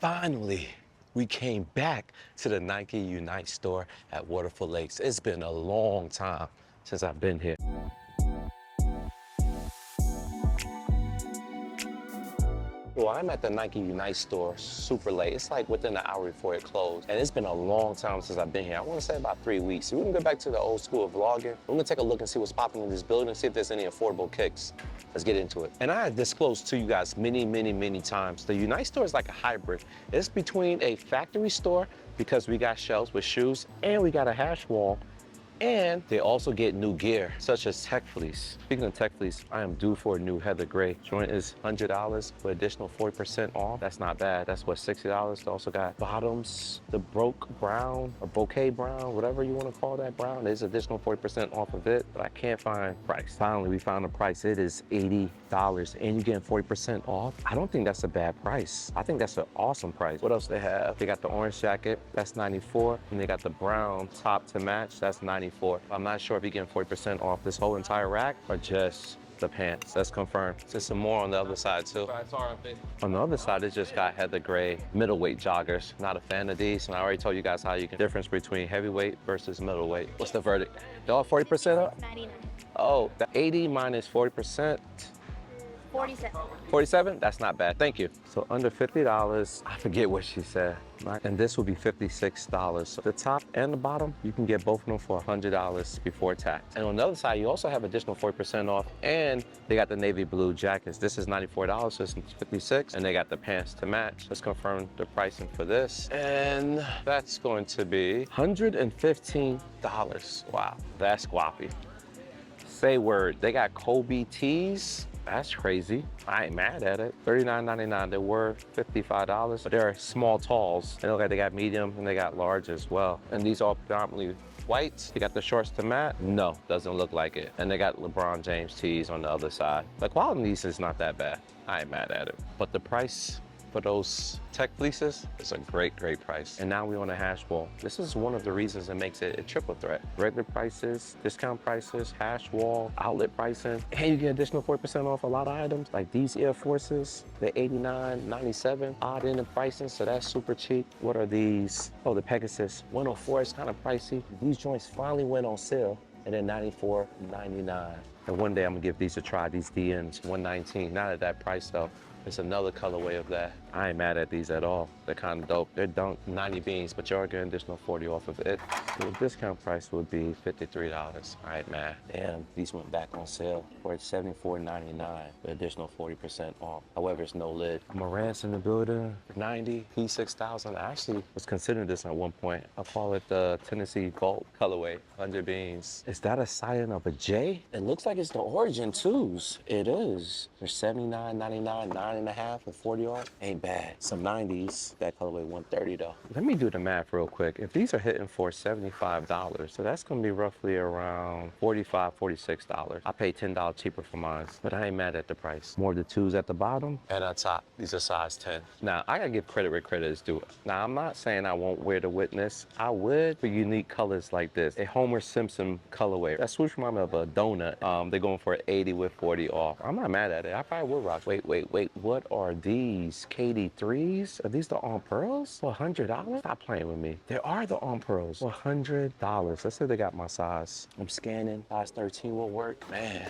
Finally, we came back to the Nike Unite store at Waterford Lakes. It's been a long time since I've been here. Well, I'm at the Nike Unite store super late. It's like within an hour before it closed. And it's been a long time since I've been here. I want to say about 3 weeks. So we're gonna go back to the old school of vlogging. We're gonna take a look and see what's popping in this building and see if there's any affordable kicks. Let's get into it. And I had disclosed to you guys many times, the Unite store is like a hybrid. It's between a factory store because we got shelves with shoes and we got a hash wall. And they also get new gear, such as tech fleece. Speaking of tech fleece, I am due for a new heather gray. Joint is $100 with additional 40% off. That's not bad. That's what, $60. They also got bottoms, the broke brown or bouquet brown, whatever you want to call that brown. There's additional 40% off of it, but I can't find price. Finally, we found a price. It is $80 and you're getting 40% off. I don't think that's a bad price. I think that's an awesome price. What else they have? They got the orange jacket, that's $94. And they got the brown top to match, that's $94. I'm not sure if you're getting 40% off this whole entire rack or just the pants. That's confirmed. There's some more on the other side too. On the other side, it just got heather gray middleweight joggers. Not a fan of these, and I already told you guys how you can difference between heavyweight versus middleweight. What's the verdict? They're all 40% up? 99. Oh, the 80 minus 40%. 47. 47? That's not bad, thank you. So under $50, I forget what she said. And this will be $56. So the top and the bottom, you can get both of them for $100 before tax. And on the other side, you also have additional 40% off, and they got the navy blue jackets. This is $94, so it's $56, and they got the pants to match. Let's confirm the pricing for this. And that's going to be $115. Wow, that's guappy. Say word, they got Kobe tees. That's crazy. I ain't mad at it. $39.99. They were $55, but they're small talls. And look like they got medium and they got large as well. And these are predominantly white. You got the shorts to match? No, doesn't look like it. And they got LeBron James tees on the other side. The quality of these is not that bad. I ain't mad at it. But the price for those tech fleeces is a great price. And now we're on a hash wall. This is one of the reasons that makes it a triple threat. Regular prices, discount prices, hash wall, outlet pricing, and you get additional 40% off a lot of items. Like these Air Forces, the 89, 97, odd end of pricing, so that's super cheap. What are these? Oh, the Pegasus 104 is kind of pricey. These joints finally went on sale, and then $94.99. And one day I'm gonna give these a try, these DNs, $119. Not at that price though. It's another colorway of that. I ain't mad at these at all. They're kind of dope. They're dunk 90 beans, but you're getting additional 40 off of it. So the discount price would be $53. I ain't mad. Damn, these went back on sale for $74.99 with additional 40% off. However, it's no lid. Morant's in the building, 90, P6000. I actually was considering this at one point. I call it the Tennessee Vault colorway, 100 beans. Is that a scion of a J? It looks like it's the Origin 2s. It is. They're $79.99, 9.5 and 40 off. Ain't bad. Some 90s. That colorway 130 though. Let me do the math real quick. If these are hitting for $75, so that's gonna be roughly around $45, $46. I paid $10 cheaper for mine, but I ain't mad at the price. More of the 2s at the bottom and on top. These are size 10. Now, I gotta give credit where credit is due. Now, I'm not saying I won't wear the Witness. I would for unique colors like this. A Homer Simpson colorway. That swoosh reminds me of a donut. They're going for 80 with 40 off. I'm not mad at it. I probably would rock. Wait. What are these? KD3s? Are these the On Pearls for $100? Stop playing with me. There are the On Pearls for $100. Let's say they got my size. I'm scanning. Size 13 will work. Man.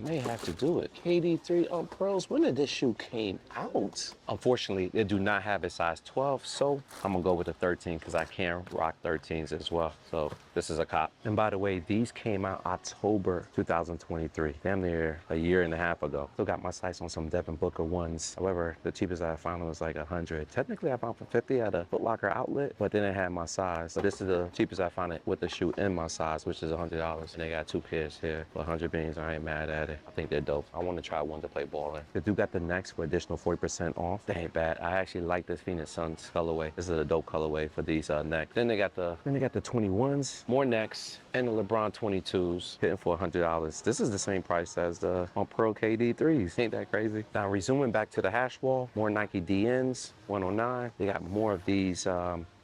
May have to do it. KD3 on Pearls. When did this shoe came out? Unfortunately, they do not have a size 12, so I'm gonna go with a 13 because I can rock 13s as well. So this is a cop. And by the way, these came out October 2023, damn near a year and a half ago. Still got my sights on some Devin Booker ones. However, the cheapest I found was like 100. Technically, I found for 50 at a Foot Locker outlet, but then it had my size. So this is the cheapest I found it with the shoe in my size, which is $100. And they got 2 pairs here for 100 beans. I ain't mad at it. I think they're dope. I want to try one to play ball in. They do got the necks for additional 40% off. They ain't bad. I actually like this Phoenix Suns colorway. This is a dope colorway for these necks. Then they got the 21s, more necks, and the LeBron 22s hitting for $100. This is the same price as the On Pearl KD3s. Ain't that crazy? Now resuming back to the hash wall, more Nike DNs, 109. They got more of these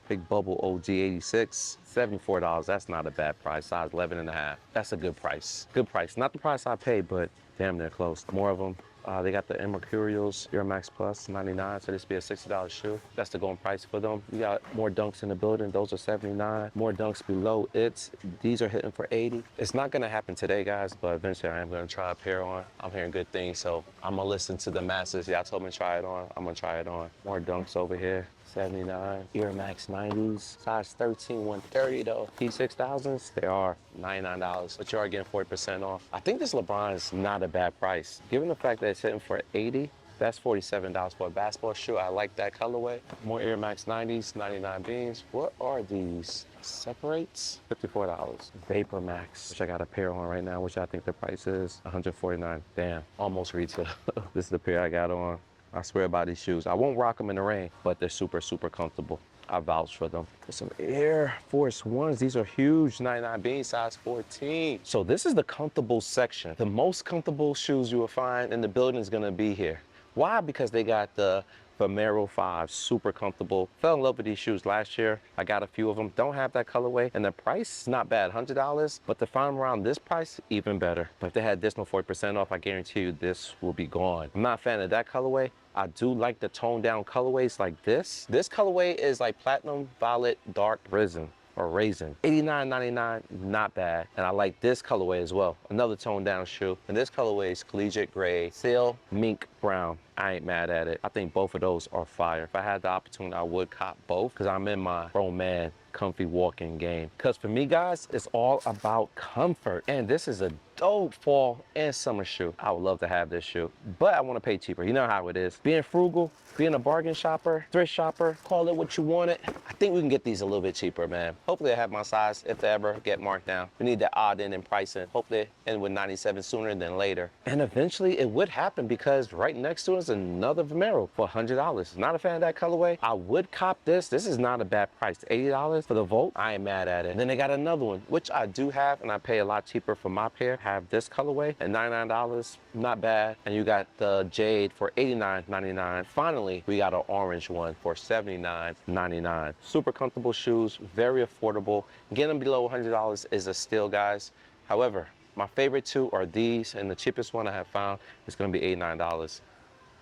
Big Bubble OG 86, $74. That's not a bad price. Size 11.5. That's a good price. Good price. Not the price I paid, but damn near close. More of them. They got the Mercurials Air Max Plus 99, so this be a $60 shoe. That's the going price for them. You got more dunks in the building. Those are 79. More dunks below it. These are hitting for 80. It's not gonna happen today, guys, but eventually I am gonna try a pair on. I'm hearing good things, so I'm gonna listen to the masses. Y'all told me to try it on. I'm gonna try it on. More dunks over here. 79 Air Max 90s, size 13, 130 though. P6000s, they are $99, but you are getting 40% off. I think this LeBron is not a bad price. Given the fact that it's hitting for 80, that's $47 for a basketball shoe. I like that colorway. More Air Max 90s, 99 beans. What are these? Separates? $54. Vapor Max, which I got a pair on right now, which I think the price is $149. Damn, almost retail. This is the pair I got on. I swear by these shoes. I won't rock them in the rain, but they're super, super comfortable. I vouch for them. There's some Air Force Ones. These are huge, 99 bean, size 14. So this is the comfortable section. The most comfortable shoes you will find in the building is gonna be here. Why? Because they got the Vomero 5, super comfortable. Fell in love with these shoes last year. I got a few of them. Don't have that colorway, and the price is not bad, $100. But to find them around this price, even better. But if they had additional 40% off, I guarantee you this will be gone. I'm not a fan of that colorway. I do like the toned down colorways like this. This colorway is like platinum, violet, dark raisin. Or raisin. $89.99, not bad. And I like this colorway as well. Another toned down shoe. And this colorway is collegiate gray, sail mink brown. I ain't mad at it. I think both of those are fire. If I had the opportunity, I would cop both because I'm in my grown man comfy walking game. Because for me, guys, it's all about comfort. And this is a dope fall and summer shoe. I would love to have this shoe, but I want to pay cheaper. You know how it is. Being frugal, being a bargain shopper, thrift shopper, call it what you want it. I think we can get these a little bit cheaper, man. Hopefully I have my size if they ever get marked down. We need that odd end in pricing. Hopefully end with 97 sooner than later. And eventually it would happen because right next to us another Vomero for $100. Not a fan of that colorway. I would cop this. This is not a bad price. $80 for the Volt. I ain't mad at it. And then they got another one, which I do have, and I pay a lot cheaper for my pair. Have this colorway at $99. Not bad. And you got the Jade for $89.99. Finally, we got an orange one for $79.99. Super comfortable shoes, very affordable. Getting them below $100 is a steal, guys. However, my favorite two are these, and the cheapest one I have found is gonna be $89.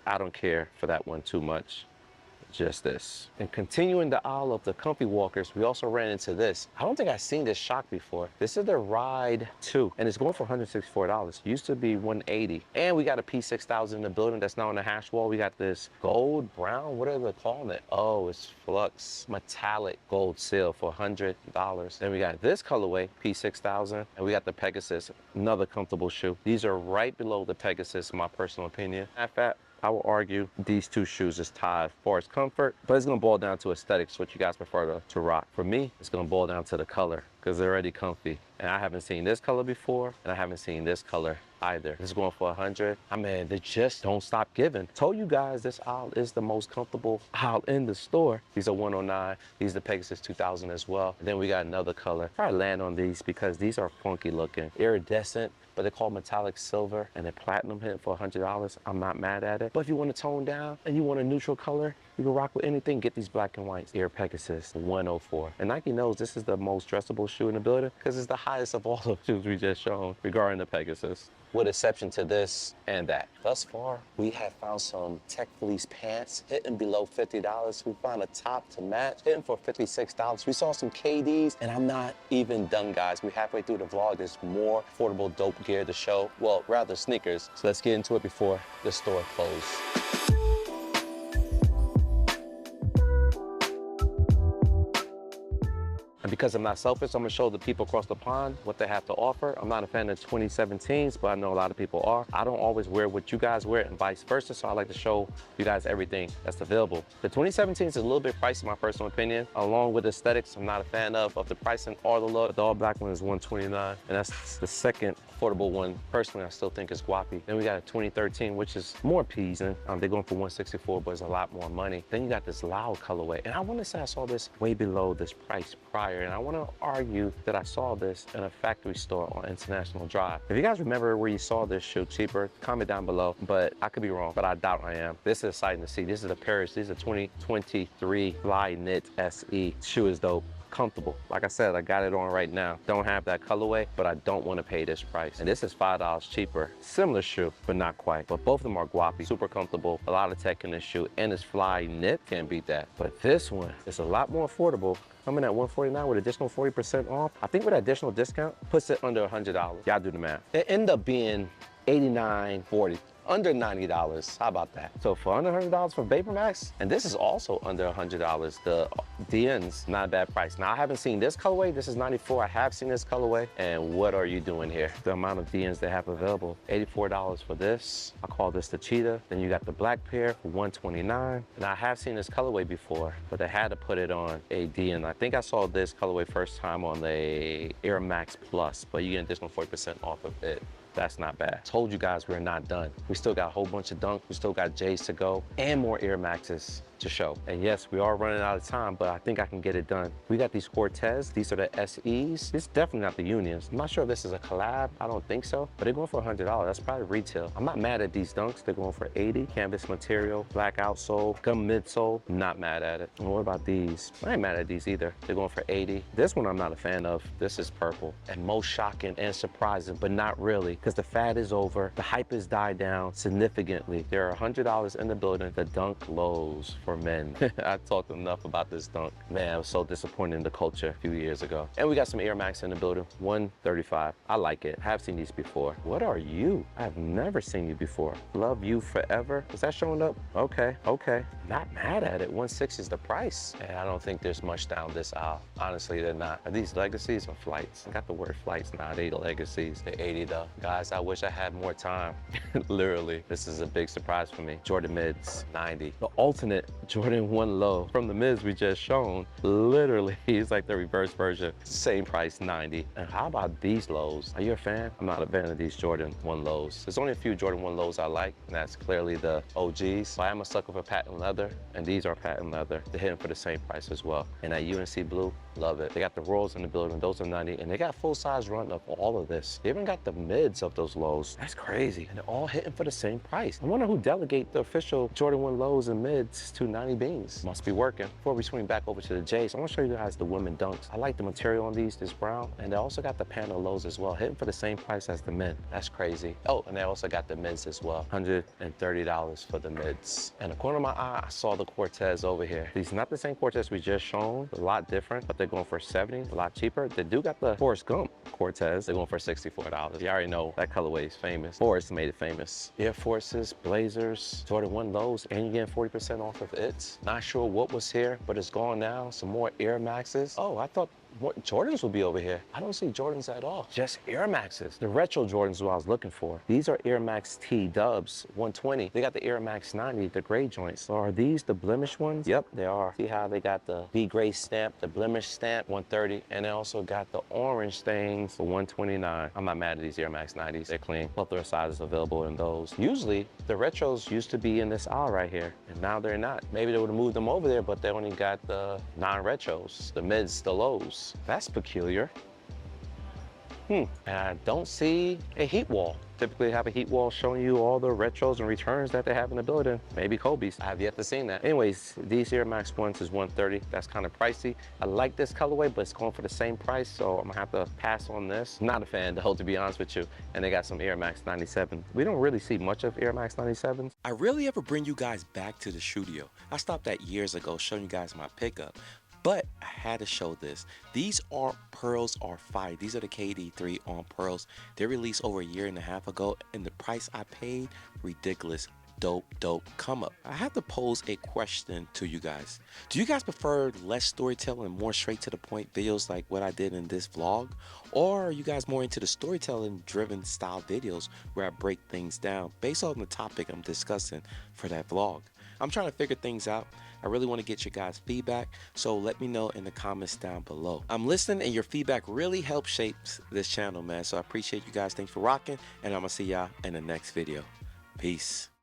I don't care for that one too much. Just this. And continuing the aisle of the comfy walkers, we also ran into this. I don't think I've seen this shock before. This is the Ride 2, and it's going for $164. Used to be $180. And we got a P6000 in the building that's now on the hash wall. We got this gold, brown, what are they calling it? Oh, it's Flux metallic gold seal for $100. Then we got this colorway, P6000, and we got the Pegasus, another comfortable shoe. These are right below the Pegasus, in my personal opinion. In fact, I will argue these two shoes is tied as far as comfort, but it's gonna boil down to aesthetics, what you guys prefer to rock. For me, it's gonna boil down to the color because they're already comfy. And I haven't seen this color before, and I haven't seen this color either. This is going for $100. I mean, they just don't stop giving. Told you guys this aisle is the most comfortable aisle in the store. These are 109. These are the Pegasus 2000 as well. And then we got another color. Probably land on these because these are funky looking, iridescent, but they're called metallic silver, and they're platinum hit for $100. I'm not mad at it. But if you want to tone down and you want a neutral color, you can rock with anything. Get these black and whites. Air Pegasus 104. And Nike knows this is the most dressable shoe in the building because it's the highest of all the shoes we just shown regarding the Pegasus, with exception to this and that. Thus far, we have found some Tech Fleece pants hitting below $50. We found a top to match hitting for $56. We saw some KDs, and I'm not even done, guys. We're halfway through the vlog. There's more affordable dope gear to show. Well, rather sneakers. So let's get into it before the store closes. And because I'm not selfish, I'm gonna show the people across the pond what they have to offer. I'm not a fan of 2017s, but I know a lot of people are. I don't always wear what you guys wear and vice versa, so I like to show you guys everything that's available. The 2017s is a little bit pricey, in my personal opinion. Along with aesthetics, I'm not a fan of the pricing or the look. The all black one is $129, and that's the second affordable one. Personally, I still think it's guapi. Then we got a 2013, which is more appeasing. They're going for $164, but it's a lot more money. Then you got this loud colorway, and I wanna say I saw this way below this price prior. And I want to argue that I saw this in a factory store on International Drive. If you guys remember where you saw this shoe cheaper, comment down below, but I could be wrong, but I doubt I am. This is exciting to see. This is the Paris. This is a 2023 Fly Knit SE. Shoe is dope. comfortable. Like I said, I got it on right now. Don't have that colorway, but I don't want to pay this price. And this is $5 cheaper. Similar shoe, but not quite. But both of them are guapi, super comfortable. A lot of tech in this shoe, and it's fly knit. Can't beat that. But this one is a lot more affordable. Coming at $149 with additional 40% off. I think with additional discount, puts it under $100. Y'all do the math. It ended up being $89.40. Under $90. How about that? So for under $100 for Vapor Max, and this is also under $100. The DN's not a bad price. Now I haven't seen this colorway. This is 94. I have seen this colorway. And what are you doing here? The amount of DNs they have available. $84 for this. I call this the Cheetah. Then you got the black pair for $129. And I have seen this colorway before, but they had to put it on a DN. I think I saw this colorway first time on the Air Max Plus, but you get an additional 40% off of it. That's not bad. Told you guys we're not done. We still got a whole bunch of Dunks. We still got J's to go and more Air Maxes to show. And yes, we are running out of time, but I think I can get it done. We got these Cortez. These are the SEs. This is definitely not the Unions. I'm not sure if this is a collab. I don't think so, but they're going for $100. That's probably retail. I'm not mad at these Dunks. They're going for $80. Canvas material, black outsole, gum midsole. Not mad at it. And what about these? I ain't mad at these either. They're going for $80. This one I'm not a fan of. This is purple. And most shocking and surprising, but not really, because the fad is over. The hype has died down significantly. There are $100 in the building. The Dunk lows for men. I talked enough about this Dunk. Man, I was so disappointed in the culture a few years ago. And we got some Air Max in the building. $135. I like it. I have seen these before. What are you? I've never seen you before. Love you forever. Is that showing up? Okay, okay. Not mad at it. $160 is the price. And I don't think there's much down this aisle. Honestly, they're not. Are these legacies or flights? I got the word flights now. They the legacies. They're $80 though. Guys, I wish I had more time. Literally, this is a big surprise for me. Jordan mids, $90. The alternate Jordan 1 low from the mids we just shown. Literally, it's like the reverse version. Same price, $90. And how about these lows? Are you a fan? I'm not a fan of these Jordan 1 lows. There's only a few Jordan 1 lows I like, and that's clearly the OGs. So I am a sucker for patent leather, and these are patent leather. They're hitting for the same price as well. And that UNC blue, love it. They got the Royals in the building. Those are $90, and they got full size run of all of this. They even got the mids of those lows. That's crazy. And they're all hitting for the same price. I wonder who delegate the official Jordan 1 lows and mids to 90 beans. Must be working. Before we swing back over to the J's, I want to show you guys the women Dunks. I like the material on these, this brown, and they also got the panel lows as well, hitting for the same price as the men. That's crazy. Oh, and they also got the mids as well. $130 for the mids. And the corner of my eye, I saw the Cortez over here. These are not the same Cortez we just shown, a lot different, but they're going for $70, a lot cheaper. They do got the Forrest Gump Cortez. They're going for $64. You already know that colorway is famous. Forrest made it famous. Air Forces, Blazers, Jordan 1 lows, and you're getting 40% off of it. Not sure what was here, but it's gone now. Some more Air Maxes. Oh, I thought what Jordans would be over here. I don't see Jordans at all. Just Air Maxes. The retro Jordans is what I was looking for. These are Air Max T Dubs 120. They got the Air Max 90, the gray joints. So are these the blemish ones? Yep, they are. See how they got the B gray stamp, the blemish stamp, 130, and they also got the orange things for 129. I'm not mad at these Air Max 90s. They're clean. Plethora sizes available in those. Usually, the retros used to be in this aisle right here, and now they're not. Maybe they would have moved them over there, but they only got the non-retros, the mids, the lows. That's peculiar. And I don't see a heat wall. Typically have a heat wall showing you all the retros and returns that they have in the building. Maybe Kobe's. I have yet to see that. Anyways, these Air Max ones is $130. That's kind of pricey. I like this colorway, but it's going for the same price, so I'm gonna have to pass on this. Not a fan, though, to be honest with you. And they got some Air Max 97. We don't really see much of Air Max 97s. I rarely ever bring you guys back to the studio. I stopped that years ago showing you guys my pickup. But I had to show this. These Arm Pearls are fire. These are the KD3 Arm Pearls. They released over a year and a half ago, and the price I paid, ridiculous. Dope come up. I have to pose a question to you guys. Do you guys prefer less storytelling and more straight to the point videos like what I did in this vlog? Or are you guys more into the storytelling driven style videos where I break things down based on the topic I'm discussing for that vlog? I'm trying to figure things out. I really want to get your guys' feedback, so let me know in the comments down below. I'm listening, and your feedback really helps shape this channel, man. So I appreciate you guys. Thanks for rocking, and I'm going to see y'all in the next video. Peace.